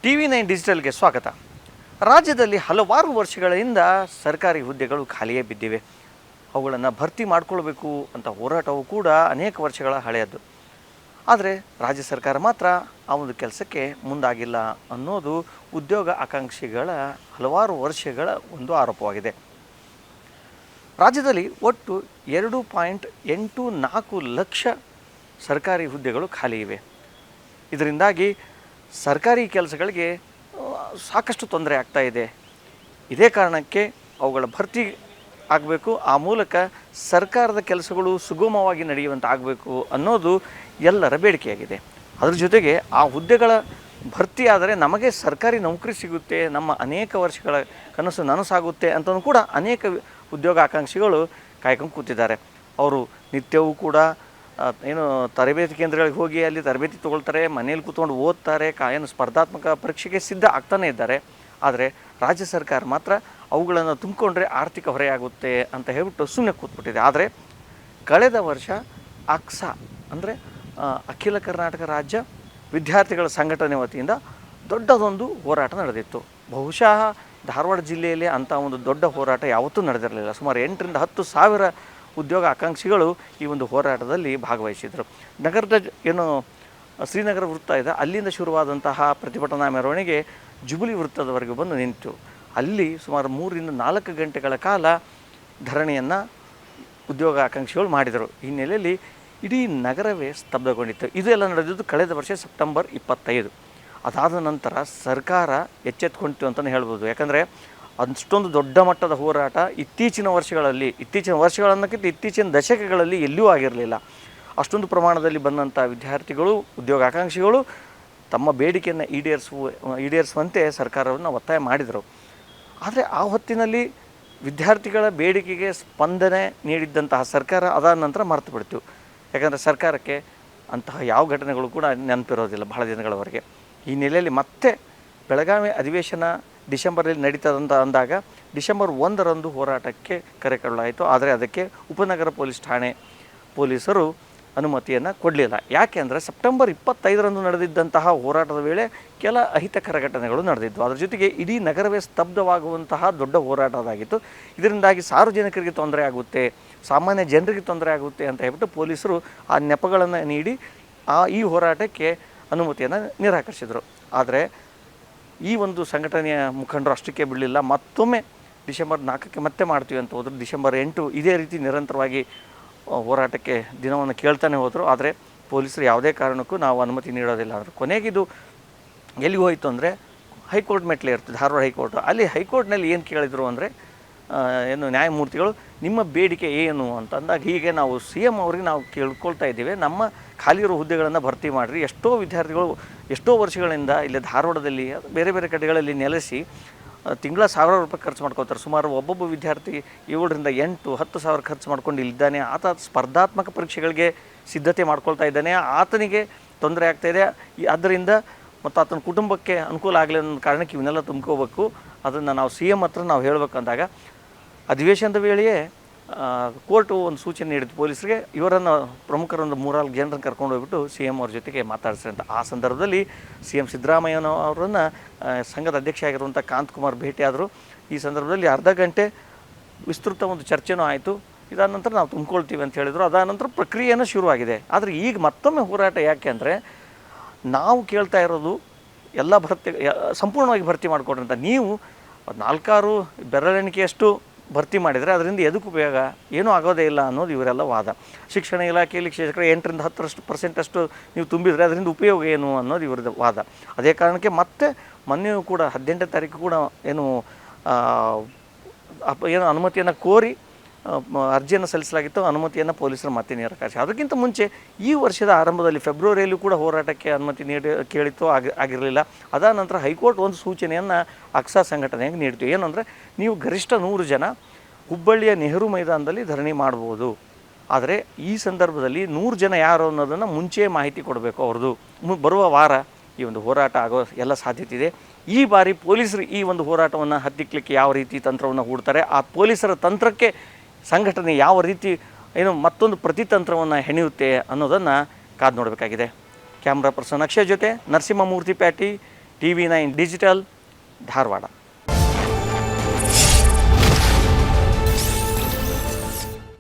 TV9 ಡಿಜಿಟಲ್ಗೆ ಸ್ವಾಗತ. ರಾಜ್ಯದಲ್ಲಿ ಹಲವಾರು ವರ್ಷಗಳಿಂದ ಸರ್ಕಾರಿ ಹುದ್ದೆಗಳು ಖಾಲಿಯೇ ಬಿದ್ದಿವೆ. ಅವುಗಳನ್ನು ಭರ್ತಿ ಮಾಡಿಕೊಳ್ಬೇಕು ಅಂತ ಹೋರಾಟವು ಕೂಡ ಅನೇಕ ವರ್ಷಗಳ ಹಳೆಯದ್ದು. ಆದರೆ ರಾಜ್ಯ ಸರ್ಕಾರ ಮಾತ್ರ ಆ ಒಂದು ಕೆಲಸಕ್ಕೆ ಮುಂದಾಗಿಲ್ಲ ಅನ್ನೋದು ಉದ್ಯೋಗ ಆಕಾಂಕ್ಷಿಗಳ ಹಲವಾರು ವರ್ಷಗಳ ಒಂದು ಆರೋಪವಾಗಿದೆ. ರಾಜ್ಯದಲ್ಲಿ ಒಟ್ಟು 2.84 ಲಕ್ಷ ಸರ್ಕಾರಿ ಹುದ್ದೆಗಳು ಖಾಲಿ ಇವೆ. ಇದರಿಂದಾಗಿ ಸರ್ಕಾರಿ ಕೆಲಸಗಳಿಗೆ ಸಾಕಷ್ಟು ತೊಂದರೆ ಆಗ್ತಾ ಇದೆ. ಇದೇ ಕಾರಣಕ್ಕೆ ಅವುಗಳ ಭರ್ತಿ ಆಗಬೇಕು, ಆ ಮೂಲಕ ಸರ್ಕಾರದ ಕೆಲಸಗಳು ಸುಗಮವಾಗಿ ನಡೆಯುವಂತೆ ಆಗಬೇಕು ಅನ್ನೋದು ಎಲ್ಲರ ಬೇಡಿಕೆಯಾಗಿದೆ. ಅದರ ಜೊತೆಗೆ ಆ ಹುದ್ದೆಗಳ ಭರ್ತಿ ಆದರೆ ನಮಗೆ ಸರ್ಕಾರಿ ನೌಕರಿ ಸಿಗುತ್ತೆ, ನಮ್ಮ ಅನೇಕ ವರ್ಷಗಳ ಕನಸು ನನಸಾಗುತ್ತೆ ಅಂತಲೂ ಕೂಡ ಅನೇಕ ಉದ್ಯೋಗ ಆಕಾಂಕ್ಷಿಗಳು ಕಾಯ್ಕೊಂಡು ಕೂತಿದ್ದಾರೆ. ಅವರು ನಿತ್ಯವೂ ಕೂಡ ತರಬೇತಿ ಕೇಂದ್ರಗಳಿಗೆ ಹೋಗಿ ಅಲ್ಲಿ ತರಬೇತಿ ತೊಗೊಳ್ತಾರೆ, ಮನೇಲಿ ಕೂತ್ಕೊಂಡು ಓದ್ತಾರೆ, ಸ್ಪರ್ಧಾತ್ಮಕ ಪರೀಕ್ಷೆಗೆ ಸಿದ್ಧ ಆಗ್ತಾನೇ ಇದ್ದಾರೆ. ಆದರೆ ರಾಜ್ಯ ಸರ್ಕಾರ ಮಾತ್ರ ಅವುಗಳನ್ನು ತುಂಬಿಕೊಂಡ್ರೆ ಆರ್ಥಿಕ ಹೊರೆಯಾಗುತ್ತೆ ಅಂತ ಹೇಳ್ಬಿಟ್ಟು ಸುಮ್ಮನೆ ಕೂತ್ಬಿಟ್ಟಿದೆ. ಆದರೆ ಕಳೆದ ವರ್ಷ ಅಕ್ಸಾ ಅಂದರೆ ಅಖಿಲ ಕರ್ನಾಟಕ ರಾಜ್ಯ ವಿದ್ಯಾರ್ಥಿಗಳ ಸಂಘಟನೆ ವತಿಯಿಂದ ದೊಡ್ಡದೊಂದು ಹೋರಾಟ ನಡೆದಿತ್ತು. ಬಹುಶಃ ಧಾರವಾಡ ಜಿಲ್ಲೆಯಲ್ಲಿ ಅಂಥ ಒಂದು ದೊಡ್ಡ ಹೋರಾಟ ಯಾವತ್ತೂ ನಡೆದಿರಲಿಲ್ಲ. ಸುಮಾರು 8,000 to 10,000 ಉದ್ಯೋಗ ಆಕಾಂಕ್ಷಿಗಳು ಈ ಒಂದು ಹೋರಾಟದಲ್ಲಿ ಭಾಗವಹಿಸಿದರು. ನಗರದ ಶ್ರೀನಗರ ವೃತ್ತ ಇದೆ, ಅಲ್ಲಿಂದ ಶುರುವಾದಂತಹ ಪ್ರತಿಭಟನಾ ಮೆರವಣಿಗೆ ಜುಬಿಲಿ ವೃತ್ತದವರೆಗೆ ಬಂದು ನಿಂತು ಅಲ್ಲಿ ಸುಮಾರು 3 to 4 ಗಂಟೆಗಳ ಕಾಲ ಧರಣಿಯನ್ನು ಉದ್ಯೋಗ ಆಕಾಂಕ್ಷಿಗಳು ಮಾಡಿದರು. ಈ ಹಿನ್ನೆಲೆಯಲ್ಲಿ ಇಡೀ ನಗರವೇ ಸ್ತಬ್ಧಗೊಂಡಿತ್ತು. ಇದೆಲ್ಲ ನಡೆದಿದ್ದು ಕಳೆದ ವರ್ಷ ಸೆಪ್ಟೆಂಬರ್ 25. ಅದಾದ ನಂತರ ಸರ್ಕಾರ ಎಚ್ಚೆತ್ಕೊಂಡಿತು ಅಂತಲೇ ಹೇಳ್ಬೋದು. ಯಾಕಂದರೆ ಅಷ್ಟೊಂದು ದೊಡ್ಡ ಮಟ್ಟದ ಹೋರಾಟ ಇತ್ತೀಚಿನ ವರ್ಷಗಳನ್ನಕ್ಕಿಂತ ಇತ್ತೀಚಿನ ದಶಕಗಳಲ್ಲಿ ಎಲ್ಲಿಯೂ ಆಗಿರಲಿಲ್ಲ. ಅಷ್ಟೊಂದು ಪ್ರಮಾಣದಲ್ಲಿ ಬಂದಂಥ ವಿದ್ಯಾರ್ಥಿಗಳು ಉದ್ಯೋಗ ಆಕಾಂಕ್ಷಿಗಳು ತಮ್ಮ ಬೇಡಿಕೆಯನ್ನು ಈಡೇರಿಸುವಂತೆ ಸರ್ಕಾರವನ್ನು ಒತ್ತಾಯ ಮಾಡಿದರು. ಆದರೆ ಆ ಹೊತ್ತಿನಲ್ಲಿ ವಿದ್ಯಾರ್ಥಿಗಳ ಬೇಡಿಕೆಗೆ ಸ್ಪಂದನೆ ನೀಡಿದ್ದಂತಹ ಸರ್ಕಾರ ಅದಾದ ನಂತರ ಮರೆತು ಬಿಡ್ತು. ಯಾಕಂದರೆ ಸರ್ಕಾರಕ್ಕೆ ಅಂತಹ ಯಾವ ಘಟನೆಗಳು ಕೂಡ ನೆನಪಿರೋದಿಲ್ಲ ಬಹಳ ದಿನಗಳವರೆಗೆ. ಈ ನೆಲೆಯಲ್ಲಿ ಮತ್ತೆ ಬೆಳಗಾವಿ ಅಧಿವೇಶನ ಡಿಸೆಂಬರಲ್ಲಿ ನಡೀತದಂತ ಅಂದಾಗ ಡಿಸೆಂಬರ್ 1 ಹೋರಾಟಕ್ಕೆ ಕರೆ ಕೊಡಲಾಯಿತು. ಆದರೆ ಅದಕ್ಕೆ ಉಪನಗರ ಪೊಲೀಸ್ ಠಾಣೆ ಪೊಲೀಸರು ಅನುಮತಿಯನ್ನು ಕೊಡಲಿಲ್ಲ. ಯಾಕೆ ಅಂದರೆ ಸೆಪ್ಟೆಂಬರ್ 25 ನಡೆದಿದ್ದಂತಹ ಹೋರಾಟದ ವೇಳೆ ಕೆಲ ಅಹಿತಕರ ಘಟನೆಗಳು ನಡೆದಿದ್ದವು. ಅದರ ಜೊತೆಗೆ ಇಡೀ ನಗರವೇ ಸ್ತಬ್ಧವಾಗುವಂತಹ ದೊಡ್ಡ ಹೋರಾಟ ಅದಾಗಿತ್ತು. ಇದರಿಂದಾಗಿ ಸಾರ್ವಜನಿಕರಿಗೆ ತೊಂದರೆ ಆಗುತ್ತೆ, ಸಾಮಾನ್ಯ ಜನರಿಗೆ ತೊಂದರೆ ಆಗುತ್ತೆ ಅಂತ ಹೇಳ್ಬಿಟ್ಟು ಪೊಲೀಸರು ಆ ನೆಪಗಳನ್ನು ನೀಡಿ ಈ ಹೋರಾಟಕ್ಕೆ ಅನುಮತಿಯನ್ನು ನಿರಾಕರಿಸಿದರು. ಆದರೆ ಈ ಒಂದು ಸಂಘಟನೆಯ ಮುಖಂಡರು ಅಷ್ಟಕ್ಕೆ ಬಿಡಲಿಲ್ಲ. ಮತ್ತೊಮ್ಮೆ ಡಿಸೆಂಬರ್ 4 ಮತ್ತೆ ಮಾಡ್ತೀವಿ ಅಂತ ಹೋದರು. ಡಿಸೆಂಬರ್ 8 ಇದೇ ರೀತಿ ನಿರಂತರವಾಗಿ ಹೋರಾಟಕ್ಕೆ ದಿನವನ್ನು ಕೇಳ್ತಾನೆ ಹೋದರು. ಆದರೆ ಪೊಲೀಸರು ಯಾವುದೇ ಕಾರಣಕ್ಕೂ ನಾವು ಅನುಮತಿ ನೀಡೋದಿಲ್ಲ ಅಂದರು. ಕೊನೆಗಿದು ಎಲ್ಲಿಗೆ ಹೋಯಿತು ಅಂದರೆ ಹೈಕೋರ್ಟ್ ಮೆಟ್ಲೆ ಇರ್ತದೆ, ಧಾರವಾಡ ಹೈಕೋರ್ಟ್. ಅಲ್ಲಿ ಹೈಕೋರ್ಟ್ನಲ್ಲಿ ಏನು ಕೇಳಿದರು ಅಂದರೆ ನ್ಯಾಯಮೂರ್ತಿಗಳು ನಿಮ್ಮ ಬೇಡಿಕೆ ಏನು ಅಂತಂದಾಗ ಹೀಗೆ ನಾವು CM ಅವ್ರಿಗೆ ನಾವು ಕೇಳ್ಕೊಳ್ತಾ ಇದ್ದೀವಿ, ನಮ್ಮ ಖಾಲಿ ಇರೋ ಹುದ್ದೆಗಳನ್ನು ಭರ್ತಿ ಮಾಡಿರಿ. ಎಷ್ಟೋ ವಿದ್ಯಾರ್ಥಿಗಳು ಎಷ್ಟೋ ವರ್ಷಗಳಿಂದ ಇಲ್ಲಿ ಧಾರವಾಡದಲ್ಲಿ ಬೇರೆ ಬೇರೆ ಕಡೆಗಳಲ್ಲಿ ನೆಲೆಸಿ ತಿಂಗಳ 1,000 ರೂಪಾಯಿ ಖರ್ಚು ಮಾಡ್ಕೋತಾರೆ. ಸುಮಾರು ಒಬ್ಬೊಬ್ಬ ವಿದ್ಯಾರ್ಥಿ 7,000 to 8,000 10,000 ಖರ್ಚು ಮಾಡ್ಕೊಂಡು ಇಲ್ಲಿದ್ದಾನೆ. ಆತ ಸ್ಪರ್ಧಾತ್ಮಕ ಪರೀಕ್ಷೆಗಳಿಗೆ ಸಿದ್ಧತೆ ಮಾಡ್ಕೊಳ್ತಾ ಇದ್ದಾನೆ, ಆತನಿಗೆ ತೊಂದರೆ ಆಗ್ತಾಯಿದೆ. ಆದ್ದರಿಂದ ಮತ್ತು ಆತನ ಕುಟುಂಬಕ್ಕೆ ಅನುಕೂಲ ಆಗಲಿ ಅನ್ನೋ ಕಾರಣಕ್ಕೆ ಇವನ್ನೆಲ್ಲ ತುಂಬ್ಕೋಬೇಕು. ಅದನ್ನು ನಾವು CM ಹತ್ರ ನಾವು ಹೇಳಬೇಕಂದಾಗ ಅಧಿವೇಶನದ ವೇಳೆಯೇ ಕೋರ್ಟು ಒಂದು ಸೂಚನೆ ನೀಡಿದ್ದು ಪೊಲೀಸರಿಗೆ, ಇವರನ್ನು ಪ್ರಮುಖರೊಂದು 3-4 ಜನರನ್ನು ಕರ್ಕೊಂಡು ಹೋಗ್ಬಿಟ್ಟು CM ಅವ್ರ ಜೊತೆಗೆ ಮಾತಾಡಿಸ್ರಿ ಅಂತ. ಆ ಸಂದರ್ಭದಲ್ಲಿ CM ಸಿದ್ದರಾಮಯ್ಯನವರನ್ನು ಸಂಘದ ಅಧ್ಯಕ್ಷ ಆಗಿರುವಂಥ ಕಾಂತಕುಮಾರ್ ಭೇಟಿಯಾದರು. ಈ ಸಂದರ್ಭದಲ್ಲಿ ಅರ್ಧ ಗಂಟೆ ವಿಸ್ತೃತ ಒಂದು ಚರ್ಚೆನೂ ಆಯಿತು. ಇದಾದ ನಂತರ ನಾವು ತುಂಬ್ಕೊಳ್ತೀವಿ ಅಂತ ಹೇಳಿದರು. ಅದಾದ ನಂತರ ಪ್ರಕ್ರಿಯೆನೂ ಶುರುವಾಗಿದೆ. ಆದರೆ ಈಗ ಮತ್ತೊಮ್ಮೆ ಹೋರಾಟ ಯಾಕೆ ಅಂದರೆ ನಾವು ಕೇಳ್ತಾ ಇರೋದು ಎಲ್ಲ ಸಂಪೂರ್ಣವಾಗಿ ಭರ್ತಿ ಮಾಡಿಕೊಡ್ರಿ ಅಂತ. ನೀವು 4-6 ಬೆರಳೆಣಿಕೆಯಷ್ಟು ಭರ್ತಿ ಮಾಡಿದರೆ ಅದರಿಂದ ಎದಕ್ಕೆ ಉಪಯೋಗ, ಏನೂ ಆಗೋದೇ ಇಲ್ಲ ಅನ್ನೋದು ಇವರೆಲ್ಲ ವಾದ. ಶಿಕ್ಷಣ ಇಲಾಖೆಯಲ್ಲಿ ಶೇಕಡ 8 to 10% ನೀವು ತುಂಬಿದರೆ ಅದರಿಂದ ಉಪಯೋಗ ಏನು ಅನ್ನೋದು ಇವ್ರದ್ದು ವಾದ. ಅದೇ ಕಾರಣಕ್ಕೆ ಮತ್ತೆ ಮೊನ್ನೆಯೂ ಕೂಡ 18ನೇ ತಾರೀಕು ಕೂಡ ಅನುಮತಿಯನ್ನು ಕೋರಿ ಅರ್ಜಿಯನ್ನು ಸಲ್ಲಿಸಲಾಗಿತ್ತು. ಅನುಮತಿಯನ್ನು ಪೊಲೀಸರು ಮತ್ತೆ ನಿರಾಕರಿಸಿ. ಅದಕ್ಕಿಂತ ಮುಂಚೆ ಈ ವರ್ಷದ ಆರಂಭದಲ್ಲಿ ಫೆಬ್ರವರಿಯಲ್ಲೂ ಕೂಡ ಹೋರಾಟಕ್ಕೆ ಅನುಮತಿ ಕೇಳಿತ್ತು, ಆಗಿರಲಿಲ್ಲ. ಅದಾದ ನಂತರ ಹೈಕೋರ್ಟ್ ಒಂದು ಸೂಚನೆಯನ್ನು ಅಕ್ಸಾ ಸಂಘಟನೆಗೆ ನೀಡಿತು. ಏನಂದರೆ ನೀವು ಗರಿಷ್ಠ 100 ಜನ ಹುಬ್ಬಳ್ಳಿಯ ನೆಹರು ಮೈದಾನದಲ್ಲಿ ಧರಣಿ ಮಾಡ್ಬೋದು. ಆದರೆ ಈ ಸಂದರ್ಭದಲ್ಲಿ 100 ಜನ ಯಾರು ಅನ್ನೋದನ್ನು ಮುಂಚೆ ಮಾಹಿತಿ ಕೊಡಬೇಕು. ಅವ್ರದ್ದು ಬರುವ ವಾರ ಈ ಒಂದು ಹೋರಾಟ ಆಗೋ ಎಲ್ಲ ಸಾಧ್ಯತೆ ಇದೆ. ಈ ಬಾರಿ ಪೊಲೀಸರು ಈ ಒಂದು ಹೋರಾಟವನ್ನು ಹತ್ತಿಕ್ಕಲಿಕ್ಕೆ ಯಾವ ರೀತಿ ತಂತ್ರವನ್ನು ಹೂಡ್ತಾರೆ, ಆ ಪೊಲೀಸರ ತಂತ್ರಕ್ಕೆ ಸಂಘಟನೆ ಯಾವ ರೀತಿ ಮತ್ತೊಂದು ಪ್ರತಿತಂತ್ರವನ್ನು ಹೆಣೆಯುತ್ತೆ ಅನ್ನೋದನ್ನು ಕಾದು ನೋಡಬೇಕಾಗಿದೆ. ಕ್ಯಾಮ್ರಾ ಪರ್ಸನ್ ಅಕ್ಷಯ್ ಜೊತೆ Narasimhamurthy patty, TV9 digital Dharwad.